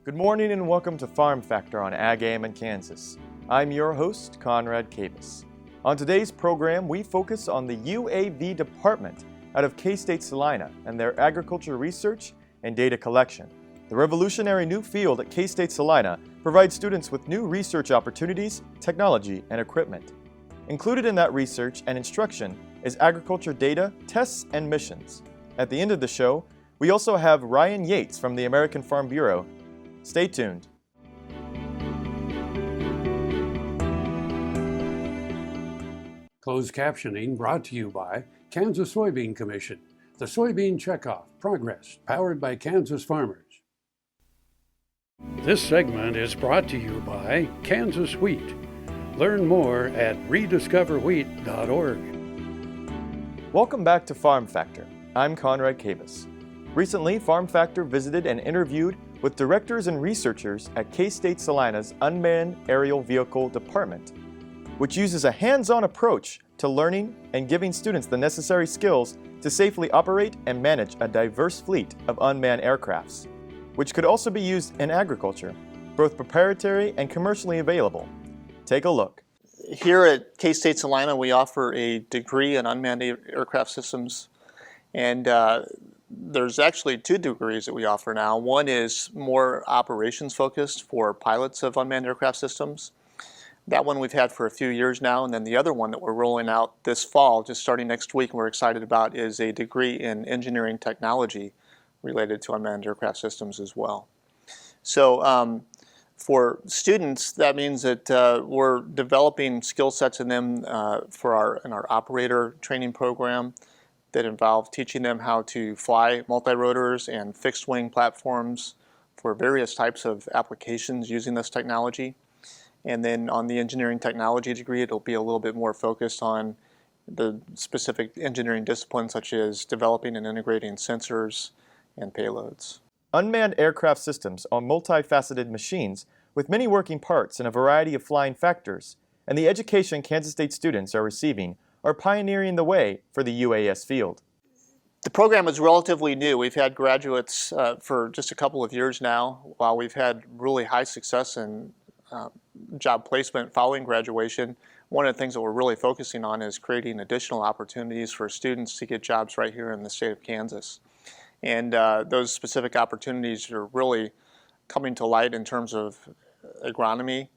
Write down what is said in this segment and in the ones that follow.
Good morning and welcome to Farm Factor on Ag AM in Kansas. I'm your host, Conrad Cabas. On today's program, we focus on the UAV department out of K-State Salina and their agriculture research and data collection. The revolutionary new field at K-State Salina provides students with new research opportunities, technology, and equipment. Included in that research and instruction is agriculture data, tests, and missions. At the end of the show, we also have Ryan Yates from the American Farm Bureau. Stay tuned. Closed captioning brought to you by Kansas Soybean Commission, the Soybean Checkoff Progress, powered by Kansas farmers. This segment is brought to you by Kansas Wheat. Learn more at rediscoverwheat.org. Welcome back to Farm Factor. I'm Conrad Cabas. Recently, Farm Factor visited and interviewed with directors and researchers at K-State Salina's Unmanned Aerial Vehicle Department, which uses a hands-on approach to learning and giving students the necessary skills to safely operate and manage a diverse fleet of unmanned aircrafts, which could also be used in agriculture, both proprietary and commercially available. Take a look. Here at K-State Salina, we offer a degree in unmanned aircraft systems, and there's actually two degrees that we offer now. One is more operations focused for pilots of unmanned aircraft systems. That one we've had for a few years now, and then the other one that we're rolling out this fall, just starting next week, and we're excited about, is a degree in engineering technology related to unmanned aircraft systems as well. So for students, that means that we're developing skill sets in them in our operator training program that involve teaching them how to fly multi-rotors and fixed-wing platforms for various types of applications using this technology. And then on the engineering technology degree, it'll be a little bit more focused on the specific engineering disciplines such as developing and integrating sensors and payloads. Unmanned aircraft systems are multifaceted machines with many working parts and a variety of flying factors, and the education Kansas State students are receiving are pioneering the way for the UAS field. The program is relatively new. We've had graduates for just a couple of years now. While we've had really high success in job placement following graduation, one of the things that we're really focusing on is creating additional opportunities for students to get jobs right here in the state of Kansas. And those specific opportunities are really coming to light in terms of agronomy,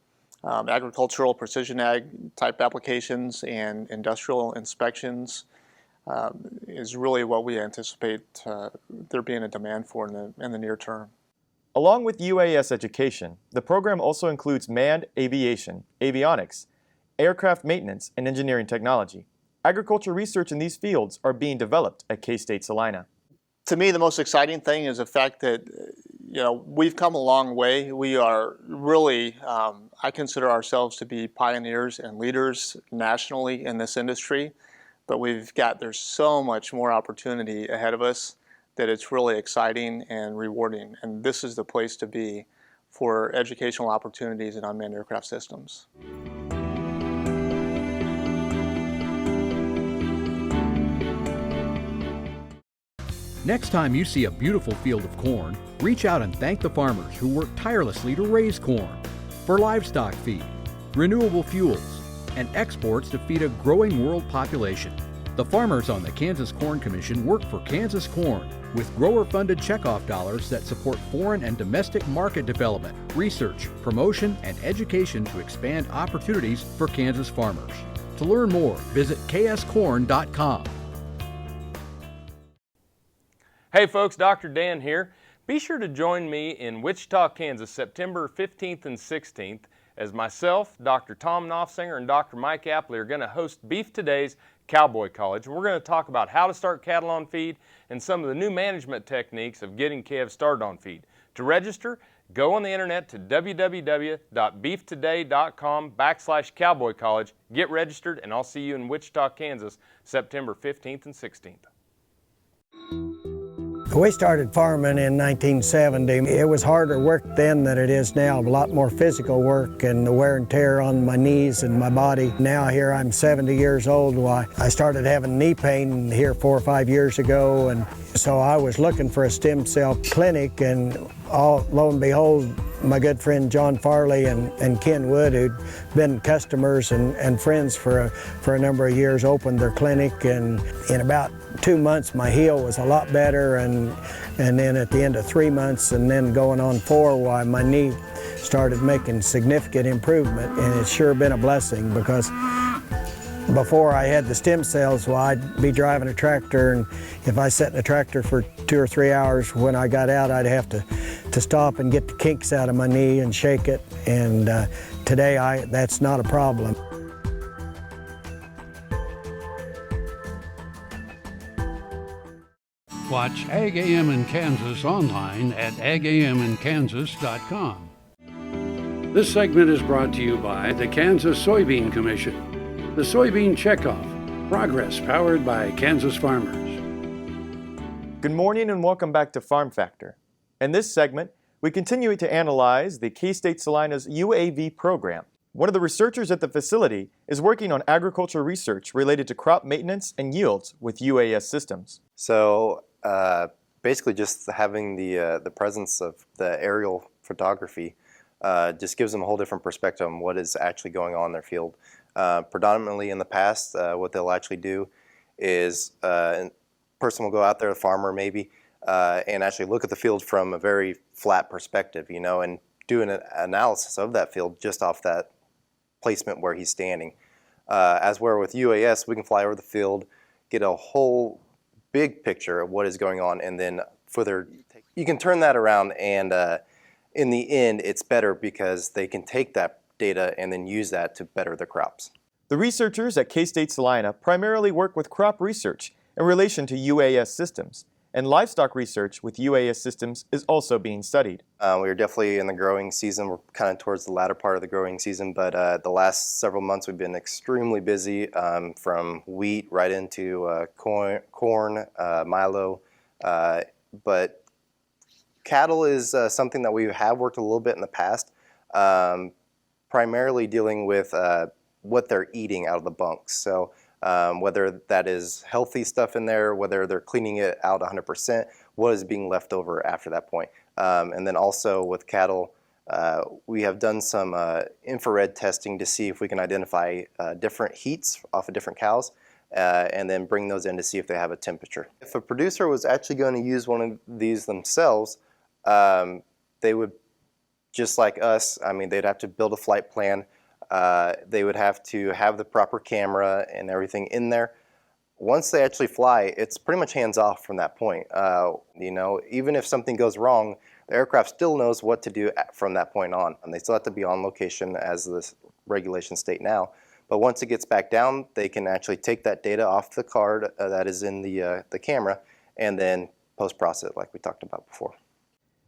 agricultural precision ag type applications, and industrial inspections is really what we anticipate there being a demand for in the near term. Along with UAS education, the program also includes manned aviation, avionics, aircraft maintenance, and engineering technology. Agriculture research in these fields are being developed at K-State Salina. To me, the most exciting thing is the fact that we've come a long way. We are really, I consider ourselves to be pioneers and leaders nationally in this industry, but there's so much more opportunity ahead of us that it's really exciting and rewarding. And this is the place to be for educational opportunities in unmanned aircraft systems. Next time you see a beautiful field of corn, reach out and thank the farmers who work tirelessly to raise corn for livestock feed, renewable fuels, and exports to feed a growing world population. The farmers on the Kansas Corn Commission work for Kansas Corn with grower-funded checkoff dollars that support foreign and domestic market development, research, promotion, and education to expand opportunities for Kansas farmers. To learn more, visit kscorn.com. Hey folks, Dr. Dan here. Be sure to join me in Wichita, Kansas, September 15th and 16th as myself, Dr. Tom Knopfsinger, and Dr. Mike Apley are going to host Beef Today's Cowboy College. We're going to talk about how to start cattle on feed and some of the new management techniques of getting calves started on feed. To register, go on the internet to www.beeftoday.com/Cowboy College. Get registered, and I'll see you in Wichita, Kansas, September 15th and 16th. We started farming in 1970. It was harder work then than it is now, a lot more physical work and the wear and tear on my knees and my body. Now here I'm 70 years old. Well, I started having knee pain here 4 or 5 years ago, and so I was looking for a stem cell clinic, and lo and behold, my good friend John Farley and Ken Wood, who'd been customers and friends for a number of years, opened their clinic, and in about 2 months my heel was a lot better, and then at the end of 3 months and then going on 4, why my knee started making significant improvement, and it's sure been a blessing, because before I had the stem cells, well, I'd be driving a tractor, and if I sat in a tractor for 2 or 3 hours, when I got out, I'd have to stop and get the kinks out of my knee and shake it, and today that's not a problem. Watch Ag AM in Kansas online at agaminkansas.com. This segment is brought to you by the Kansas Soybean Commission. The Soybean Checkoff, progress powered by Kansas farmers. Good morning and welcome back to Farm Factor. In this segment, we continue to analyze the K-State Salina's UAV program. One of the researchers at the facility is working on agriculture research related to crop maintenance and yields with UAS systems. So basically just having the presence of the aerial photography just gives them a whole different perspective on what is actually going on in their field. Predominantly in the past, what they'll actually do is a person will go out there, a farmer maybe, and actually look at the field from a very flat perspective, and do an analysis of that field just off that placement where he's standing. As where with UAS, we can fly over the field, get a whole big picture of what is going on, and then you can turn that around, and in the end, it's better because they can take that data and then use that to better their crops. The researchers at K-State Salina primarily work with crop research in relation to UAS systems, and livestock research with UAS systems is also being studied. We're definitely in the growing season. We're kind of towards the latter part of the growing season, but the last several months we've been extremely busy, from wheat right into corn, milo, but cattle is something that we have worked a little bit in the past, primarily dealing with what they're eating out of the bunks. So whether that is healthy stuff in there, whether they're cleaning it out 100%, what is being left over after that point. And then also with cattle, we have done some infrared testing to see if we can identify different heats off of different cows, and then bring those in to see if they have a temperature. If a producer was actually going to use one of these themselves, they would, just like us, they'd have to build a flight plan. They would have to have the proper camera and everything in there. Once they actually fly, it's pretty much hands off from that point. Even if something goes wrong, the aircraft still knows what to do from that point on. And they still have to be on location as the regulations state now. But once it gets back down, they can actually take that data off the card that is in the camera and then post-process it like we talked about before.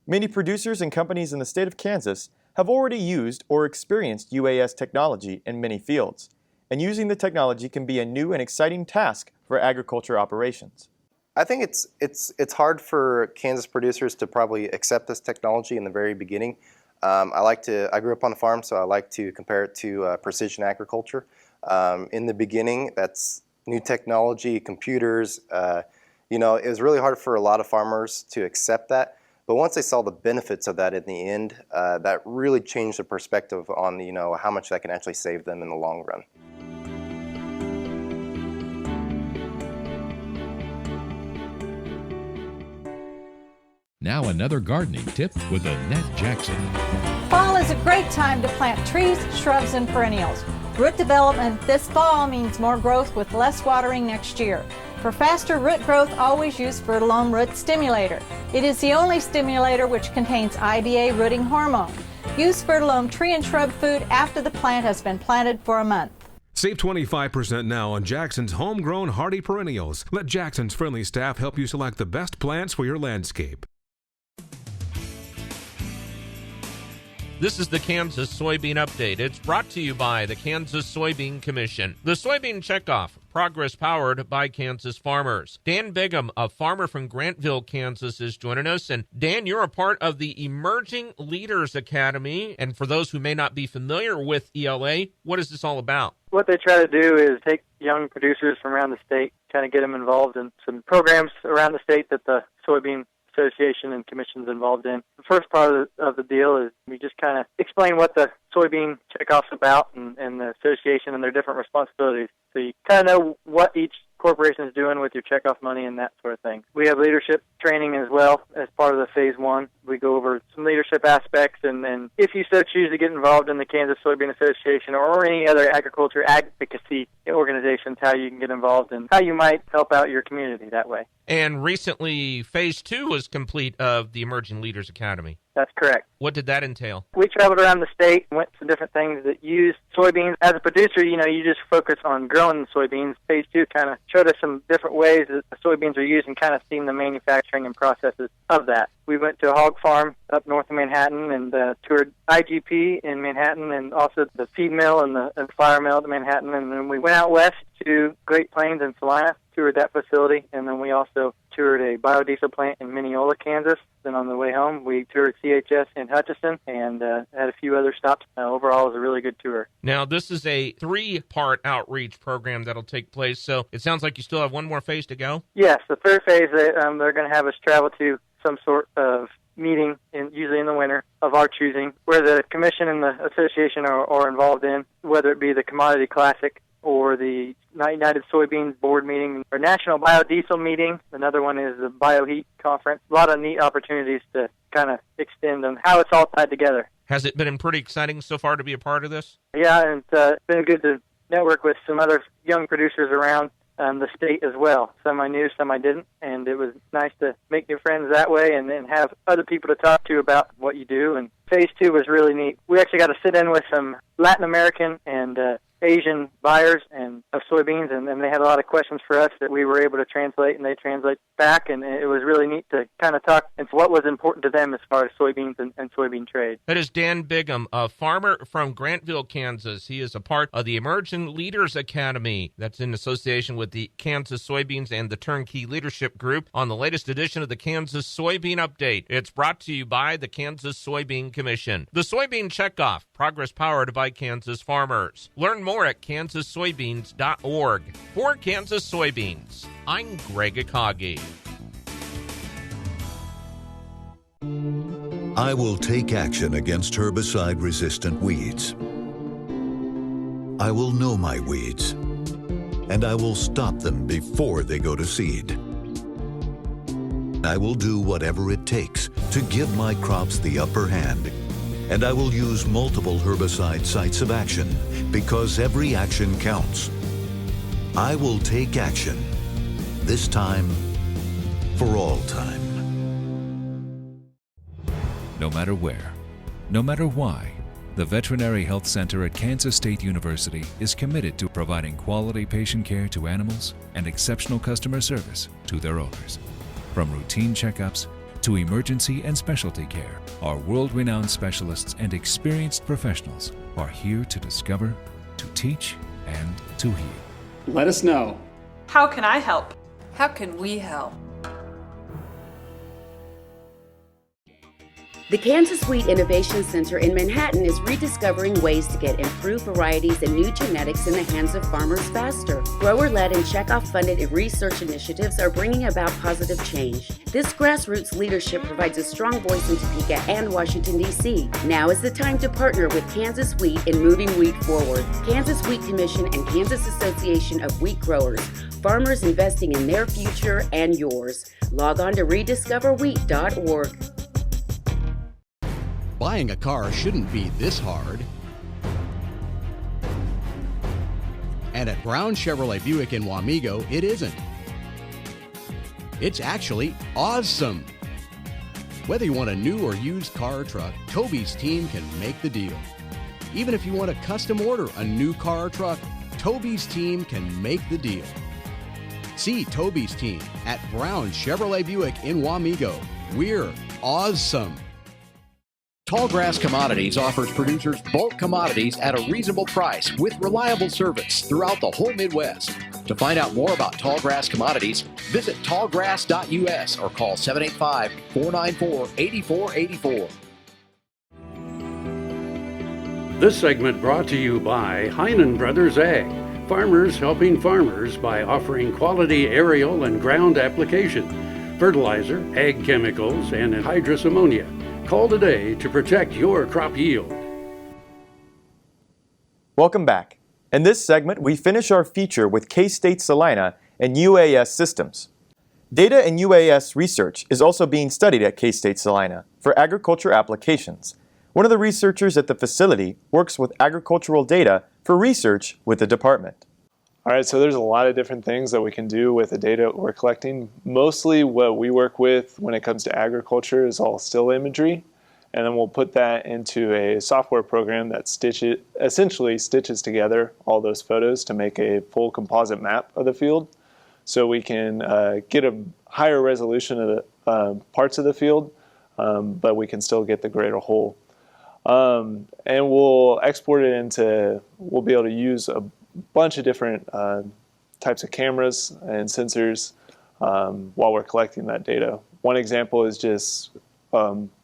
Many producers and companies in the state of Kansas have already used or experienced UAS technology in many fields, and using the technology can be a new and exciting task for agriculture operations. I think it's hard for Kansas producers to probably accept this technology in the very beginning. I grew up on a farm, so I like to compare it to precision agriculture. In the beginning, that's new technology, computers. It was really hard for a lot of farmers to accept that. But once they saw the benefits of that in the end, that really changed the perspective on how much that can actually save them in the long run. Now another gardening tip with Annette Jackson. Fall is a great time to plant trees, shrubs, and perennials. Root development this fall means more growth with less watering next year. For faster root growth, always use Fertilome Root Stimulator. It is the only stimulator which contains IBA rooting hormone. Use Fertilome tree and shrub food after the plant has been planted for a month. Save 25% now on Jackson's homegrown hardy perennials. Let Jackson's friendly staff help you select the best plants for your landscape. This is the Kansas Soybean Update. It's brought to you by the Kansas Soybean Commission. The Soybean Checkoff, Progress powered by Kansas farmers. Dan Bigham, a farmer from Grantville, Kansas, is joining us. And Dan, you're a part of the Emerging Leaders Academy. And for those who may not be familiar with ELA, what is this all about? What they try to do is take young producers from around the state, kind of get them involved in some programs around the state that the Soybean Association and Commission's involved in. The first part of the deal is we just kind of explain what the soybean checkoff's about and the association and their different responsibilities. So you kind of know what each corporation is doing with your checkoff money and that sort of thing. We have leadership training as well as part of the phase one. We go over some leadership aspects, and if you so choose to get involved in the Kansas Soybean Association or any other agriculture advocacy organizations, how you can get involved and how you might help out your community that way. And recently, phase 2 was complete of the Emerging Leaders Academy. That's correct. What did that entail? We traveled around the state, went to different things that use soybeans. As a producer, you just focus on growing the soybeans. Phase 2 kind of showed us some different ways that the soybeans are used and kind of seen the manufacturing and processes of that. We went to a hog farm up north of Manhattan and toured IGP in Manhattan and also the feed mill and the flour mill at Manhattan. And then we went out west to Great Plains and Salina, toured that facility, and then we also toured a biodiesel plant in Mineola, Kansas. Then on the way home, we toured CHS in Hutchinson and had a few other stops. Overall, it was a really good tour. Now, this is a 3-part outreach program that'll take place, so it sounds like you still have one more phase to go? Yes, the third phase, they're going to have us travel to some sort of meeting, usually in the winter, of our choosing, where the commission and the association are involved in, whether it be the Commodity Classic or the United Soybeans Board meeting, or National Biodiesel meeting. Another one is the BioHeat Conference. A lot of neat opportunities to kind of extend on how it's all tied together. Has it been pretty exciting so far to be a part of this? Yeah, and it's been good to network with some other young producers around the state as well. Some I knew, some I didn't, and it was nice to make new friends that way and then have other people to talk to about what you do. And phase 2 was really neat. We actually got to sit in with some Latin American and Asian buyers of soybeans, and they had a lot of questions for us that we were able to translate, and they translate back, and it was really neat to kind of talk and what was important to them as far as soybeans and soybean trade. That is Dan Bigham, a farmer from Grantville, Kansas. He is a part of the Emerging Leaders Academy. That's in association with the Kansas Soybeans and the Turnkey Leadership Group on the latest edition of the Kansas Soybean Update. It's brought to you by the Kansas Soybean Commission. The Soybean Checkoff, progress powered by Kansas farmers. Learn more at kansassoybeans.org. For Kansas Soybeans, I'm Greg Akagi. I will take action against herbicide-resistant weeds. I will know my weeds, and I will stop them before they go to seed. I will do whatever it takes to give my crops the upper hand, and I will use multiple herbicide sites of action because every action counts. I will take action, this time for all time. No matter where, no matter why, the Veterinary Health Center at Kansas State University is committed to providing quality patient care to animals and exceptional customer service to their owners. From routine checkups to emergency and specialty care, our world-renowned specialists and experienced professionals are here to discover, to teach, and to heal. Let us know. How can I help? How can we help? The Kansas Wheat Innovation Center in Manhattan is rediscovering ways to get improved varieties and new genetics in the hands of farmers faster. Grower-led and checkoff-funded research initiatives are bringing about positive change. This grassroots leadership provides a strong voice in Topeka and Washington, D.C. Now is the time to partner with Kansas Wheat in moving wheat forward. Kansas Wheat Commission and Kansas Association of Wheat Growers. Farmers investing in their future and yours. Log on to rediscoverwheat.org. Buying a car shouldn't be this hard. And at Brown Chevrolet Buick in Wamego, it isn't. It's actually awesome. Whether you want a new or used car or truck, Toby's team can make the deal. Even if you want to custom order a new car or truck, Toby's team can make the deal. See Toby's team at Brown Chevrolet Buick in Wamego. We're awesome. Tallgrass Commodities offers producers bulk commodities at a reasonable price with reliable service throughout the whole Midwest. To find out more about Tallgrass Commodities, visit tallgrass.us or call 785-494-8484. This segment brought to you by Heinen Brothers Ag, farmers helping farmers by offering quality aerial and ground application, fertilizer, ag chemicals, and anhydrous ammonia. Call today to protect your crop yield. Welcome back. In this segment, we finish our feature with K-State Salina and UAS systems. Data in UAS research is also being studied at K-State Salina for agriculture applications. One of the researchers at the facility works with agricultural data for research with the department. All right, so there's a lot of different things that we can do with the data we're collecting. Mostly what we work with when it comes to agriculture is all still imagery, and then we'll put that into a software program that essentially stitches together all those photos to make a full composite map of the field. So we can get a higher resolution of the parts of the field, but we can still get the greater whole. And we'll export it into, we'll be able to use a bunch of different types of cameras and sensors while we're collecting that data. One example is just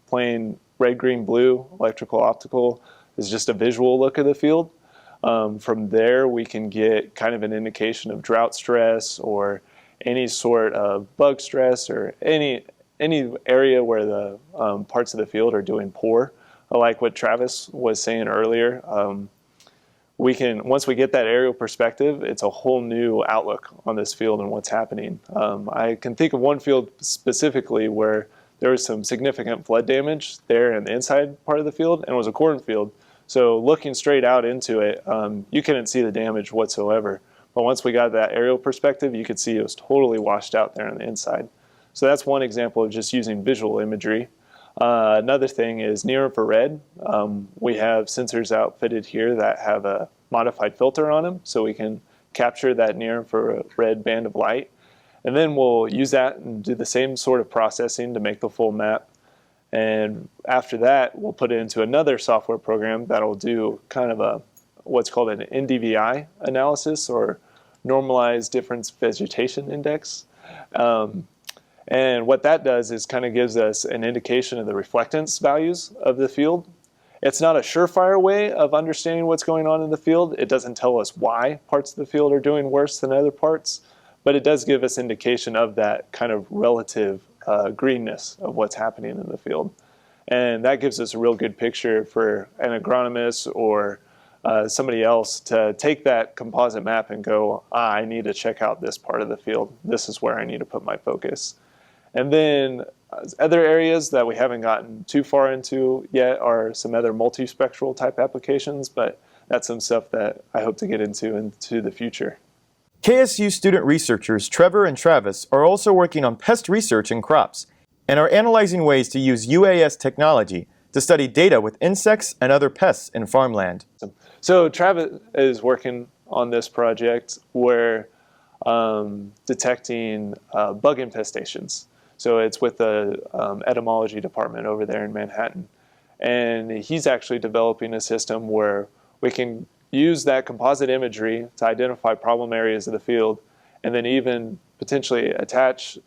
plain red, green, blue, electrical, optical is just a visual look of the field. From there, we can get kind of an indication of drought stress or any sort of bug stress or any area where the parts of the field are doing poor. Like what Travis was saying earlier, once we get that aerial perspective, it's a whole new outlook on this field and what's happening. I can think of one field specifically where there was some significant flood damage there in the inside part of the field, and it was a cornfield. So looking straight out into it, you couldn't see the damage whatsoever. But once we got that aerial perspective, you could see it was totally washed out there on the inside. So that's one example of just using visual imagery. Another thing is near infrared. We have sensors outfitted here that have a modified filter on them, so we can capture that near infrared band of light. And then we'll use that and do the same sort of processing to make the full map. And after that, we'll put it into another software program that'll do kind of what's called an NDVI analysis, or normalized difference vegetation index. And what that does is kind of gives us an indication of the reflectance values of the field. It's not a surefire way of understanding what's going on in the field. It doesn't tell us why parts of the field are doing worse than other parts, but it does give us indication of that kind of relative greenness of what's happening in the field. And that gives us a real good picture for an agronomist or somebody else to take that composite map and go, I need to check out this part of the field. This is where I need to put my focus. And then other areas that we haven't gotten too far into yet are some other multispectral type applications, but that's some stuff that I hope to get into the future. KSU student researchers Trevor and Travis are also working on pest research in crops and are analyzing ways to use UAS technology to study data with insects and other pests in farmland. So Travis is working on this project where detecting bug infestations. So it's with the entomology department over there in Manhattan. And he's actually developing a system where we can use that composite imagery to identify problem areas of the field, and then even potentially attach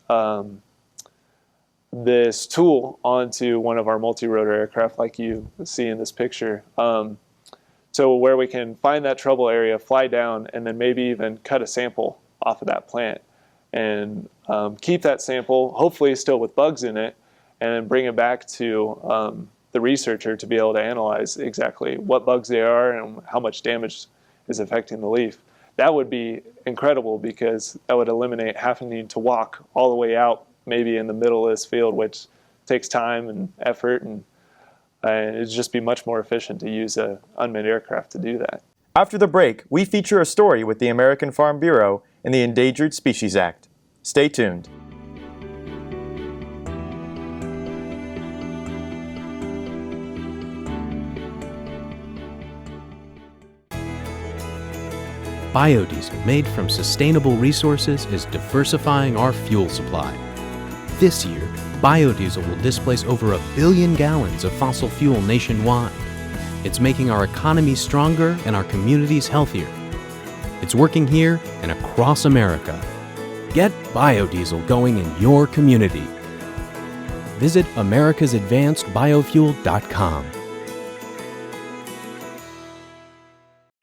this tool onto one of our multi-rotor aircraft like you see in this picture. So where we can find that trouble area, fly down, and then maybe even cut a sample off of that plant and keep that sample, hopefully still with bugs in it, and then bring it back to the researcher to be able to analyze exactly what bugs they are and how much damage is affecting the leaf. That would be incredible because that would eliminate having to walk all the way out maybe in the middle of this field, which takes time and effort, and it'd just be much more efficient to use an unmanned aircraft to do that. After the break, we feature a story with the American Farm Bureau and the Endangered Species Act. Stay tuned. Biodiesel made from sustainable resources is diversifying our fuel supply. This year, Biodiesel will displace over 1 billion gallons of fossil fuel nationwide. It's making our economy stronger and our communities healthier. It's working here and across America. Get biodiesel going in your community. Visit americasadvancedbiofuel.com.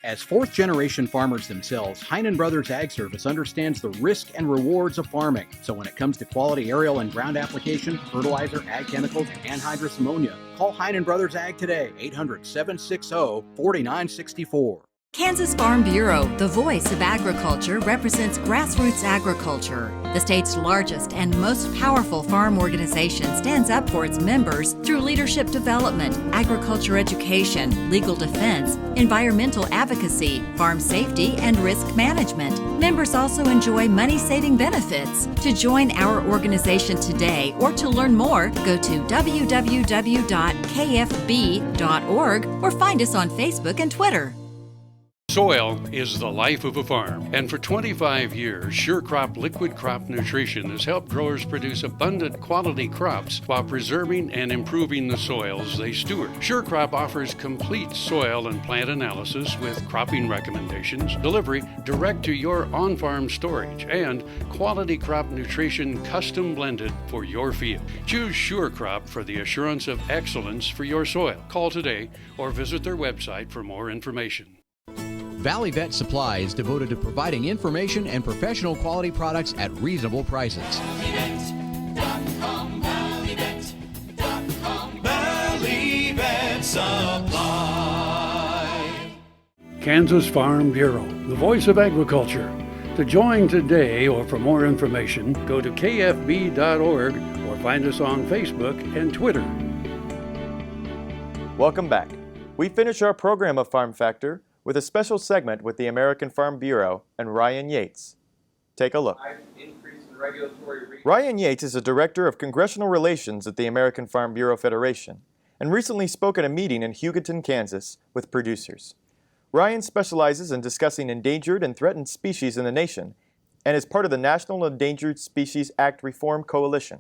As fourth-generation farmers themselves, Heinen Brothers Ag Service understands the risk and rewards of farming. So when it comes to quality aerial and ground application, fertilizer, ag chemicals, and anhydrous ammonia, call Heinen Brothers Ag today, 800-760-4964. Kansas Farm Bureau, the voice of agriculture, represents grassroots agriculture. The state's largest and most powerful farm organization stands up for its members through leadership development, agriculture education, legal defense, environmental advocacy, farm safety, and risk management. Members also enjoy money-saving benefits. To join our organization today or to learn more, go to www.kfb.org or find us on Facebook and Twitter. Soil is the life of a farm, and for 25 years, SureCrop Liquid Crop Nutrition has helped growers produce abundant quality crops while preserving and improving the soils they steward. SureCrop offers complete soil and plant analysis with cropping recommendations, delivery direct to your on-farm storage, and quality crop nutrition custom blended for your field. Choose SureCrop for the assurance of excellence for your soil. Call today or visit their website for more information. Valley Vet Supply is devoted to providing information and professional quality products at reasonable prices. Valley Vet Supply. Kansas Farm Bureau, the voice of agriculture. To join today or for more information, go to kfb.org or find us on Facebook and Twitter. Welcome back. We finish our program of Farm Factor with a special segment with the American Farm Bureau and Ryan Yates. Take a look. Ryan Yates is a Director of Congressional Relations at the American Farm Bureau Federation and recently spoke at a meeting in Hugoton, Kansas with producers. Ryan specializes in discussing endangered and threatened species in the nation and is part of the National Endangered Species Act Reform Coalition.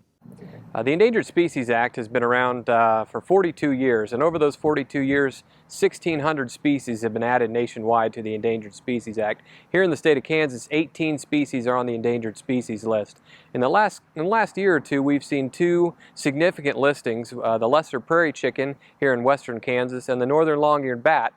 The Endangered Species Act has been around for 42 years, and over those 42 years, 1,600 species have been added nationwide to the Endangered Species Act. Here in the state of Kansas, 18 species are on the endangered species list. In the last year or two, we've seen two significant listings, the lesser prairie chicken here in western Kansas and the northern long-eared bat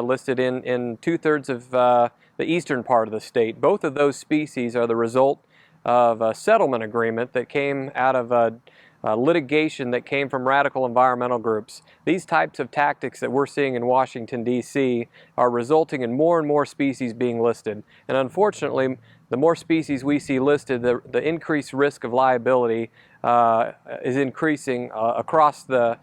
listed in two-thirds of the eastern part of the state. Both of those species are the result of a settlement agreement that came out of litigation that came from radical environmental groups. These types of tactics that we're seeing in Washington, D.C. are resulting in more and more species being listed. And unfortunately, the more species we see listed, the increased risk of liability is increasing across the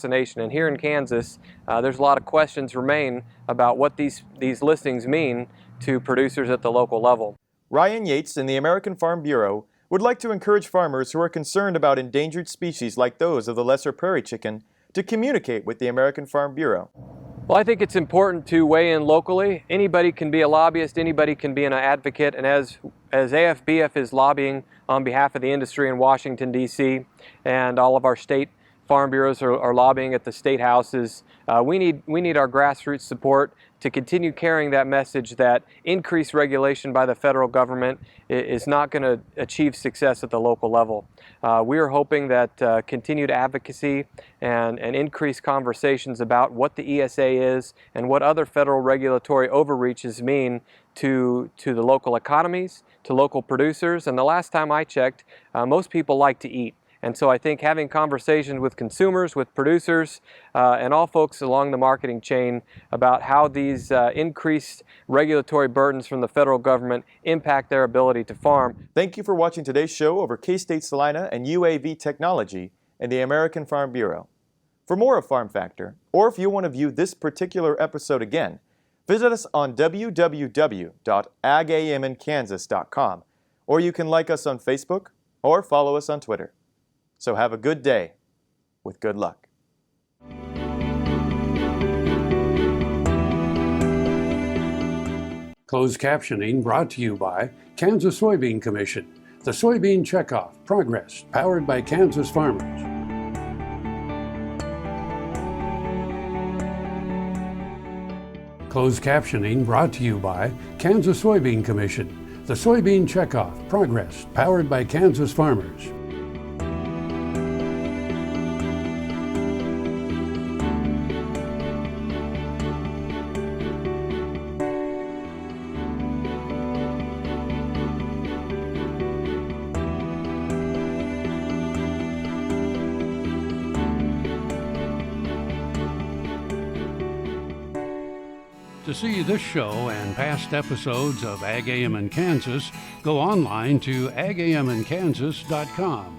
nation. And here in Kansas, there's a lot of questions remain about what these listings mean to producers at the local level. Ryan Yates and the American Farm Bureau would like to encourage farmers who are concerned about endangered species like those of the lesser prairie chicken to communicate with the American Farm Bureau. Well, I think it's important to weigh in locally. Anybody can be a lobbyist, anybody can be an advocate, and as AFBF is lobbying on behalf of the industry in Washington, D.C., and all of our state farm bureaus are lobbying at the state houses, we need our grassroots support to continue carrying that message that increased regulation by the federal government is not going to achieve success at the local level. We are hoping that continued advocacy and increased conversations about what the ESA is and what other federal regulatory overreaches mean to the local economies, to local producers, and the last time I checked, most people like to eat. And so I think having conversations with consumers, with producers, and all folks along the marketing chain about how these increased regulatory burdens from the federal government impact their ability to farm. Thank you for watching today's show over K-State Salina and UAV technology and the American Farm Bureau. For more of Farm Factor, or if you want to view this particular episode again, visit us on www.agaminkansas.com, or you can like us on Facebook or follow us on Twitter. So have a good day with good luck. Closed captioning brought to you by Kansas Soybean Commission, The Soybean Checkoff, Progress, powered by Kansas farmers. Closed captioning brought to you by Kansas Soybean Commission. The Soybean Checkoff, Progress, powered by Kansas farmers. To see this show and past episodes of Ag AM in Kansas, go online to agamandkansas.com.